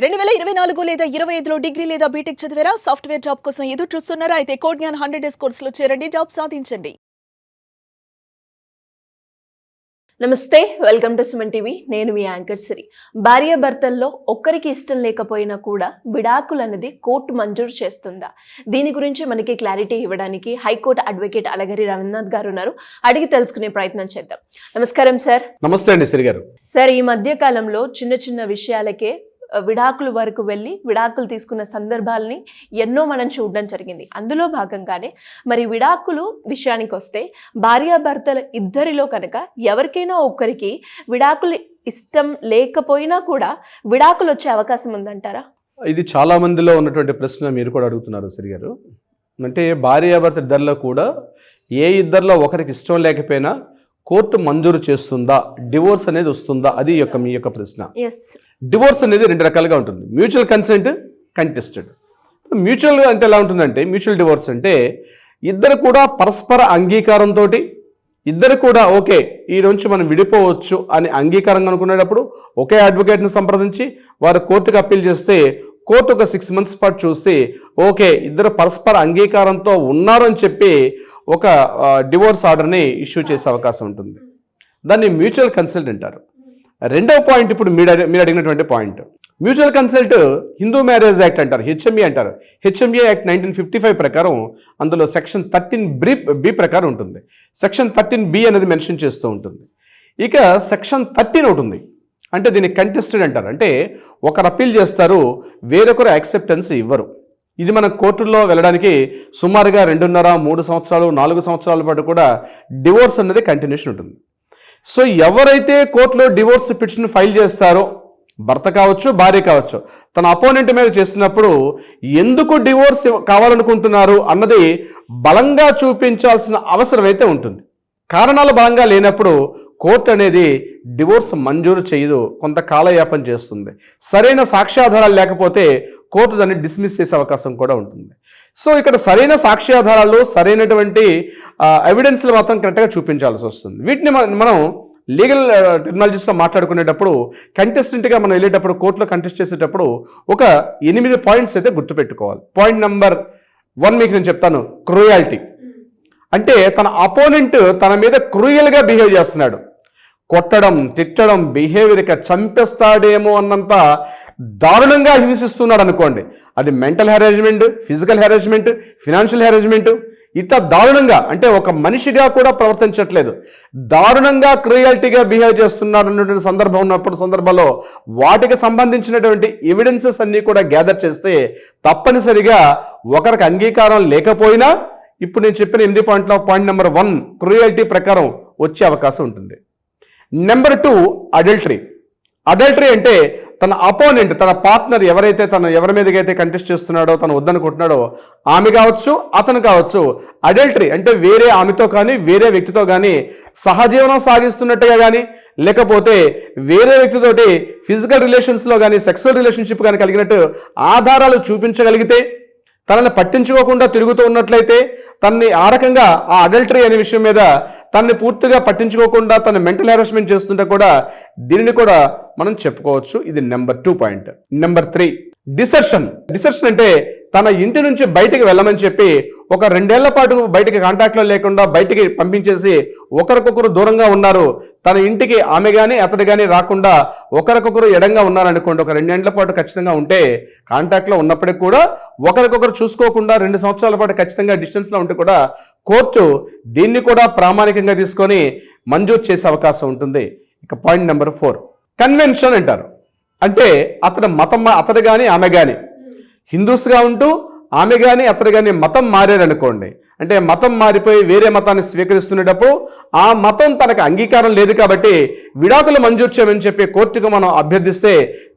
2024 లేదా 25లో డిగ్రీ లేదా బీటెక్ చదివారా? సాఫ్ట్‌వేర్ జాబ్ కోసం ఎదురు చూస్తున్నారా? అయితే కోడ్ జ్ఞాన్ 100 డేస్ కోర్సులో చేరండి, జాబ్ సాధించండి. నమస్తే, వెల్కమ్ టు సుమన్ టీవీ. నేను మీ యాంకర్ సిరి. భార్యాభర్తల్లో ఒక్కరికి ఇష్టం లేకపోయినా కూడా విడాకులు అనేది కోర్టు మంజూరు చేస్తుందా? దీని గురించి మనకి క్లారిటీ ఇవ్వడానికి హైకోర్టు అడ్వకేట్ అలగరి రవీంద్రనాథ్ గారు ఉన్నారు. అడిగి తెలుసుకునే ప్రయత్నం చేద్దాం. నమస్కారం సార్. నమస్తే అండి సిరి గారు. సార్, ఈ మధ్య కాలంలో చిన్న చిన్న విషయాలకే విడాకుల వరకు వెళ్ళి విడాకులు తీసుకున్న సందర్భాలని ఎన్నో మనం చూడడం జరిగింది. అందులో భాగంగానే మరి విడాకులు విషయానికి వస్తే భార్యాభర్తల ఇద్దరిలో కనుక ఎవరికైనా ఒక్కరికి విడాకులు ఇష్టం లేకపోయినా కూడా విడాకులు వచ్చే అవకాశం ఉందంటారా? ఇది చాలా మందిలో ఉన్నటువంటి ప్రశ్న మీరు కూడా అడుగుతున్నారు సిరి గారు. అంటే భార్యాభర్త ఇద్దరిలో కూడా ఏ ఇద్దరిలో ఒకరికి ఇష్టం లేకపోయినా కోర్టు మంజూరు చేస్తుందా, డివోర్స్ అనేది వస్తుందా, అది మీ యొక్క ప్రశ్న. డివోర్స్ అనేది రెండు రకాలుగా ఉంటుంది. Mutual consent, contested. మ్యూచువల్ అంటే ఎలా ఉంటుందంటే, మ్యూచువల్ డివోర్స్ అంటే ఇద్దరు కూడా పరస్పర అంగీకారంతో ఇద్దరు కూడా ఓకే ఈ నుంచి మనం విడిపోవచ్చు అని అంగీకారంగా అనుకునేటప్పుడు ఒకే అడ్వకేట్ను సంప్రదించి వారు కోర్టుకు అప్పీల్ చేస్తే కోర్టు ఒక 6 months పాటు చూసి ఓకే ఇద్దరు పరస్పర అంగీకారంతో ఉన్నారు అని చెప్పి ఒక డివోర్స్ ఆర్డర్ని ఇష్యూ చేసే అవకాశం ఉంటుంది. దాన్ని మ్యూచువల్ కన్సల్ట్ అంటారు. రెండవ పాయింట్ ఇప్పుడు మీరు అడిగినటువంటి point, mutual consult Hindu marriage act అంటారు, హెచ్ఎంఏ అంటారు. హెచ్ఎంఏ యాక్ట్ 1955 ప్రకారం అందులో సెక్షన్ 13B ప్రకారం ఉంటుంది. సెక్షన్ 13B అనేది మెన్షన్ చేస్తూ ఉంటుంది. ఇక సెక్షన్ 13 ఉంటుంది, అంటే దీన్ని కంటెస్టెడ్ అంటారు. అంటే ఒకరు అప్పీల్ చేస్తారు, వేరొకరు యాక్సెప్టెన్స్ ఇవ్వరు. ఇది మన కోర్టుల్లో వెళ్ళడానికి సుమారుగా 2.5-3 సంవత్సరాలు 4 సంవత్సరాల పాటు కూడా డివోర్స్ అనేది కంటిన్యూషన్ ఉంటుంది. సో ఎవరైతే కోర్టులో డివోర్స్ పిటిషన్ ఫైల్ చేస్తారో, భర్త కావచ్చు భార్య కావచ్చు, తన అపోనెంట్ మీద చేసినప్పుడు ఎందుకు డివోర్స్ కావాలనుకుంటున్నారు అన్నది బలంగా చూపించాల్సిన అవసరం అయితే ఉంటుంది. కారణాలు బలంగా లేనప్పుడు కోర్టు అనేది డివోర్స్ మంజూరు చేయదు, కొంత కాలయాపన చేస్తుంది. సరైన సాక్ష్యాధారాలు లేకపోతే కోర్టు దాన్ని డిస్మిస్ చేసే అవకాశం కూడా ఉంటుంది. సో ఇక్కడ సరైన సాక్ష్యాధారాలు, సరైనటువంటి ఎవిడెన్స్లు మాత్రం కరెక్ట్గా చూపించాల్సి వస్తుంది. వీటిని మనం లీగల్ టెక్నాలజీస్లో మాట్లాడుకునేటప్పుడు కంటెస్టెంట్గా మనం వెళ్ళేటప్పుడు కోర్టులో కంటెస్ట్ చేసేటప్పుడు ఒక 8 పాయింట్స్ అయితే గుర్తుపెట్టుకోవాలి. పాయింట్ నెంబర్ 1 మీకు నేను చెప్తాను, క్రూయాలిటీ. అంటే తన అపోనెంట్ తన మీద క్రూయల్గా బిహేవ్ చేస్తున్నాడు, కొట్టడం, తిట్టడం, బిహేవియర్గా చంపేస్తాడేమో అన్నంత దారుణంగా హింసిస్తున్నాడు అనుకోండి. అది mental harassment, physical harassment, financial harassment, ఇట్లా దారుణంగా, అంటే ఒక మనిషిగా కూడా ప్రవర్తించట్లేదు, దారుణంగా క్రూయాలిటీగా బిహేవ్ చేస్తున్నాడు అన్నటువంటి సందర్భంలో వాటికి సంబంధించినటువంటి ఎవిడెన్సెస్ అన్నీ కూడా గ్యాదర్ చేస్తే తప్పనిసరిగా ఒకరికి అంగీకారం లేకపోయినా ఇప్పుడు నేను చెప్పిన 8 పాయింట్లో పాయింట్ నెంబర్ 1 క్రూయాలిటీ ప్రకారం వచ్చే అవకాశం ఉంటుంది. Number 2 adultery. అడల్టరీ అంటే తన అపోనెంట్, తన పార్ట్నర్ ఎవరైతే ఎవరి మీదకైతే కంటెస్ట్ చేస్తున్నాడో, తను వద్దనుకుంటున్నాడో, ఆమె కావచ్చు అతను కావచ్చు, అడల్టరీ అంటే వేరే ఆమెతో కానీ వేరే వ్యక్తితో కానీ సహజీవనం సాగిస్తున్నట్టుగా కానీ, లేకపోతే వేరే వ్యక్తితోటి ఫిజికల్ రిలేషన్స్లో కానీ సెక్సువల్ రిలేషన్షిప్ కానీ కలిగినట్టు ఆధారాలు చూపించగలిగితే, తనని పట్టించుకోకుండా తిరుగుతూ ఉన్నట్లయితే, తనని ఆ రకంగా ఆ అడల్టరీ అనే విషయం మీద తనని పూర్తిగా పట్టించుకోకుండా తన మెంటల్ హెరాస్మెంట్ చేస్తుంటే కూడా దీనిని కూడా మనం చెప్పుకోవచ్చు. ఇది నెంబర్ 2 పాయింట్. నెంబర్ 3 డిసర్షన్. డిసర్షన్ అంటే తన ఇంటి నుంచి బయటికి వెళ్ళమని చెప్పి ఒక 2 ఏళ్ల పాటు బయటికి కాంటాక్ట్లో లేకుండా బయటికి పంపించేసి ఒకరికొకరు దూరంగా ఉన్నారు, తన ఇంటికి ఆమె కానీ అతడు కానీ రాకుండా ఒకరికొకరు ఎడంగా ఉన్నారనుకోండి. ఒక 2 ఏళ్ల పాటు ఖచ్చితంగా ఉంటే, కాంటాక్ట్లో ఉన్నప్పటికీ కూడా ఒకరికొకరు చూసుకోకుండా 2 సంవత్సరాల పాటు ఖచ్చితంగా డిస్టెన్స్లో ఉంటే కూడా కోర్టు దీన్ని కూడా ప్రామాణికంగా తీసుకొని మంజూరు చేసే అవకాశం ఉంటుంది. ఇక పాయింట్ నెంబర్ 4 కన్వెన్షన్ అంటారు. అంటే అతడు కానీ ఆమె కానీ హిందూస్గా ఉంటూ ఆమె కానీ అతడు కానీ మతం మారారనుకోండి, అంటే మతం మారిపోయి వేరే మతాన్ని స్వీకరిస్తున్నప్పుడు ఆ మతం తనకు అంగీకారం లేదు కాబట్టి విడాకులు మంజూరు చేయమని చెప్పి కోర్టుకు మనం అభ్యర్థిస్తే,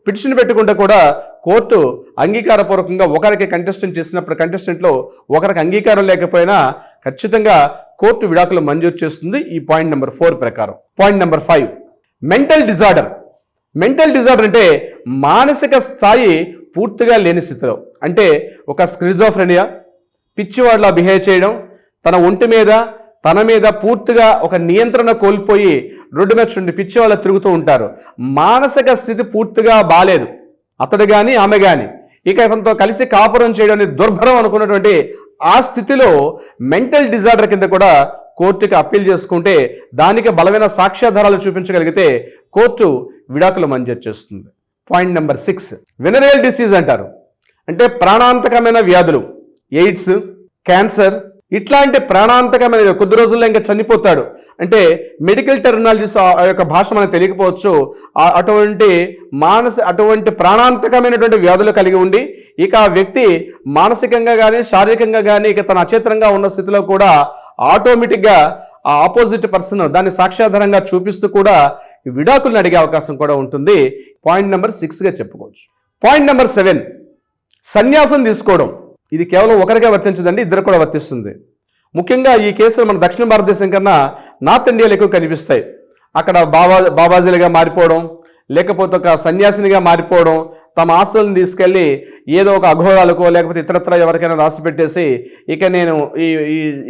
పిటిషన్ పెట్టుకుంటే కూడా కోర్టు అంగీకారపూర్వకంగా ఒకరికి కంటెస్టెంట్ చేసినప్పుడు కంటెస్టెంట్లో ఒకరికి అంగీకారం లేకపోయినా ఖచ్చితంగా కోర్టు విడాకులు మంజూరు చేస్తుంది ఈ పాయింట్ నెంబర్ 4 ప్రకారం. Point number 5 mental disorder. Mental disorder అంటే మానసిక స్థాయి పూర్తిగా లేని స్థితిలో, అంటే ఒక స్కిజోఫ్రెనియా, పిచ్చివాడిలా బిహేవ్ చేయడం, తన ఒంటి మీద తన మీద పూర్తిగా ఒక నియంత్రణ కోల్పోయి రోడ్డు మీద చూడండి పిచ్చివాళ్ళ తిరుగుతూ ఉంటారు. మానసిక స్థితి పూర్తిగా బాలేదు, అతడు కానీ ఆమె కానీ ఇక అతనితో కలిసి కాపురం చేయడం అనేది దుర్భరం అనుకున్నటువంటి ఆ స్థితిలో మెంటల్ డిజార్డర్ కింద కూడా కోర్టుకి అప్పీల్ చేసుకుంటే దానికి బలమైన సాక్ష్యాధారాలు చూపించగలిగితే కోర్టు విడాకులు మంజూరు చేస్తుంది. పాయింట్ నెంబర్ 6, వెనరల్ డిసీజ్ అంటారు. అంటే ప్రాణాంతకమైన వ్యాధులు, ఎయిడ్స్, క్యాన్సర్, ఇట్లాంటి ప్రాణాంతకమైన కొద్ది రోజుల్లో ఇంకా చనిపోతాడు అంటే మెడికల్ టెర్మినాలజీస్ ఆ యొక్క భాష మనకు తెలియకపోవచ్చు. అటువంటి ప్రాణాంతకమైనటువంటి వ్యాధులు కలిగి ఉండి ఇక ఆ వ్యక్తి మానసికంగా కానీ శారీరకంగా కానీ ఇక తన అచేతనంగా ఉన్న స్థితిలో కూడా ఆటోమేటిక్గా ఆ ఆపోజిట్ పర్సన్ దాన్ని సాక్ష్యాధారంగా చూపిస్తూ కూడా విడాకులను అడిగే అవకాశం కూడా ఉంటుంది. పాయింట్ నెంబర్ 6గా చెప్పుకోవచ్చు. పాయింట్ నెంబర్ 7, సన్యాసం తీసుకోవడం. ఇది కేవలం ఒకరికే వర్తించదండి, ఇద్దరు కూడా వర్తిస్తుంది. ముఖ్యంగా ఈ కేసులు మన దక్షిణ భారతదేశం కన్నా నార్త్ ఇండియాలో ఎక్కువ కనిపిస్తాయి. అక్కడ బాబాజీలుగా మారిపోవడం, లేకపోతే ఒక సన్యాసినిగా మారిపోవడం, తమ ఆస్తులను తీసుకెళ్ళి ఏదో ఒక అఘోరాలకో లేకపోతే ఇతరత్ర ఎవరికైనా రాసి పెట్టేసి ఇక నేను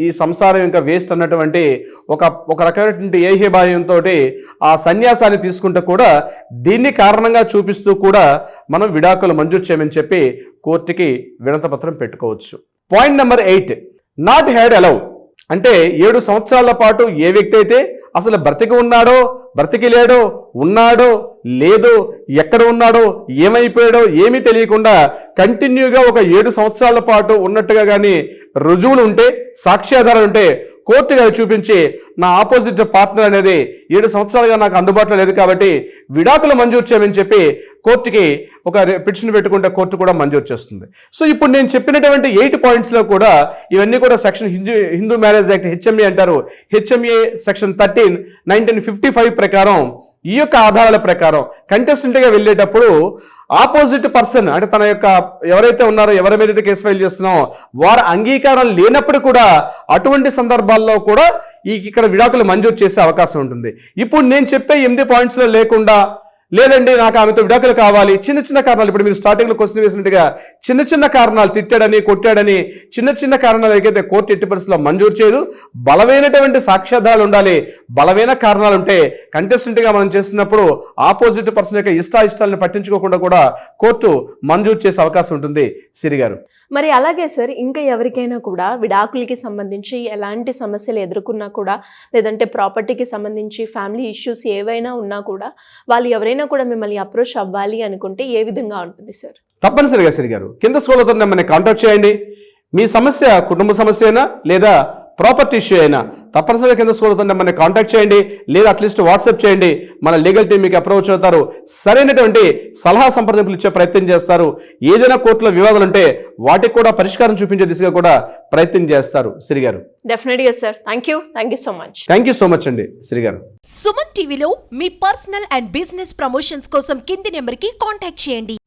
ఈ సంసారం ఇంకా వేస్ట్ అన్నటువంటి ఒక రకమైనటువంటి ఏహ్యభాయంతో ఆ సన్యాసాన్ని తీసుకుంటూ కూడా దీన్ని కారణంగా చూపిస్తూ కూడా మనం విడాకులు మంజూరు చేయమని చెప్పి కోర్టుకి వినతిపత్రం పెట్టుకోవచ్చు. Point number 8, not had allow. అంటే 7 సంవత్సరాల పాటు ఏ వ్యక్తి అయితే అసలు బ్రతికి ఉన్నాడో బ్రతికి లేడో ఉన్నాడో లేదో ఎక్కడ ఉన్నాడో ఏమైపోయాడో ఏమీ తెలియకుండా కంటిన్యూగా ఒక 7 సంవత్సరాల పాటు ఉన్నట్టుగా కానీ రుజువులు ఉంటే సాక్ష్యాధారాలు ఉంటే కోర్టుగా చూపించి నా ఆపోజిట్ పార్ట్నర్ అనేది 7 సంవత్సరాలుగా నాకు అందుబాటులో లేదు కాబట్టి విడాకులు మంజూరు చేయమని చెప్పి కోర్టుకి ఒక పిటిషన్ పెట్టుకుంటే కోర్టు కూడా మంజూరు చేస్తుంది. సో ఇప్పుడు నేను చెప్పినటువంటి 8 పాయింట్స్లో కూడా ఇవన్నీ కూడా section Hindu marriage act HMA అంటారు. హెచ్ఎంఏ సెక్షన్ 13 1955 ప్రకారం ఈ యొక్క ఆధారాల ప్రకారం కంటెస్టెంట్గా వెళ్ళేటప్పుడు ఆపోజిట్ పర్సన్ అంటే తన యొక్క ఎవరైతే ఉన్నారో ఎవరి మీద కేసు ఫైల్ చేస్తున్నామో వారి అంగీకారం లేనప్పుడు కూడా అటువంటి సందర్భాల్లో కూడా ఇక్కడ విడాకులు మంజూరు చేసే అవకాశం ఉంటుంది. ఇప్పుడు నేను చెప్పే 8 పాయింట్స్లో లేకుండా లేదండి నాకు ఆమెతో విడాకులు కావాలి, చిన్న చిన్న కారణాలు, ఇప్పుడు మీరు స్టార్టింగ్లో క్వశ్చన్ వేసినట్టుగా చిన్న చిన్న కారణాలు, తిట్టాడని కొట్టాడని చిన్న చిన్న కారణాలు అయితే కోర్టు ఎట్టి పరిస్థితుల్లో మంజూరు చేయదు. బలమైనటువంటి సాక్ష్యాధారాలు ఉండాలి. బలమైన కారణాలు ఉంటే కంటెస్టెంట్గా మనం చేస్తున్నప్పుడు ఆపోజిట్ పర్సన్ యొక్క ఇష్టాలను పట్టించుకోకుండా కూడా కోర్టు మంజూరు చేసే అవకాశం ఉంటుంది. సిరి గారు, మరి అలాగే సార్, ఇంకా ఎవరికైనా కూడా విడాకులకి సంబంధించి ఎలాంటి సమస్యలు ఎదుర్కొన్నా కూడా లేదంటే ప్రాపర్టీకి సంబంధించి ఫ్యామిలీ ఇష్యూస్ ఏవైనా ఉన్నా కూడా వాళ్ళు ఎవరైనా కూడా మిమ్మల్ని అప్రోచ్ అవ్వాలి అనుకుంటే ఏ విధంగా ఉంటుంది సార్? తప్పనిసరిగా సిరి గారు కింద స్క్రోల్ అవుతున్న నెంబర్ని కాంటాక్ట్ చేయండి. మీ సమస్య కుటుంబ సమస్య అయినా లేదా ప్రాపర్టీ ఇష్యూ అయినా తప్పనిసరిగా కింద స్క్రోల్ అవుతున్న నెంబర్ని కాంటాక్ట్ చేయండి లేదా అట్లీస్ట్ వాట్సాప్ చేయండి. మన లీగల్ టీం మీకు అప్రోచ్ అవుతారు. సరైనటువంటి సలహా సంప్రదింపులు ఇచ్చే ప్రయత్నం చేస్తారు. ఏదైనా కోర్టులో వివాదాలు ఉంటే వాటికి కూడా పరిష్కారం చూపించే దిశగా కూడా ప్రయత్నం చేస్తారు. సిరి గారు, డెఫినెట్గా sir. Thank you so much. Thank you so much అండి సిరి గారు. సుమన్ టీవీలో మీ పర్సనల్ అండ్ బిజినెస్ ప్రమోషన్స్ కోసం కింది నెంబర్కి కాంటాక్ట్ చేయండి.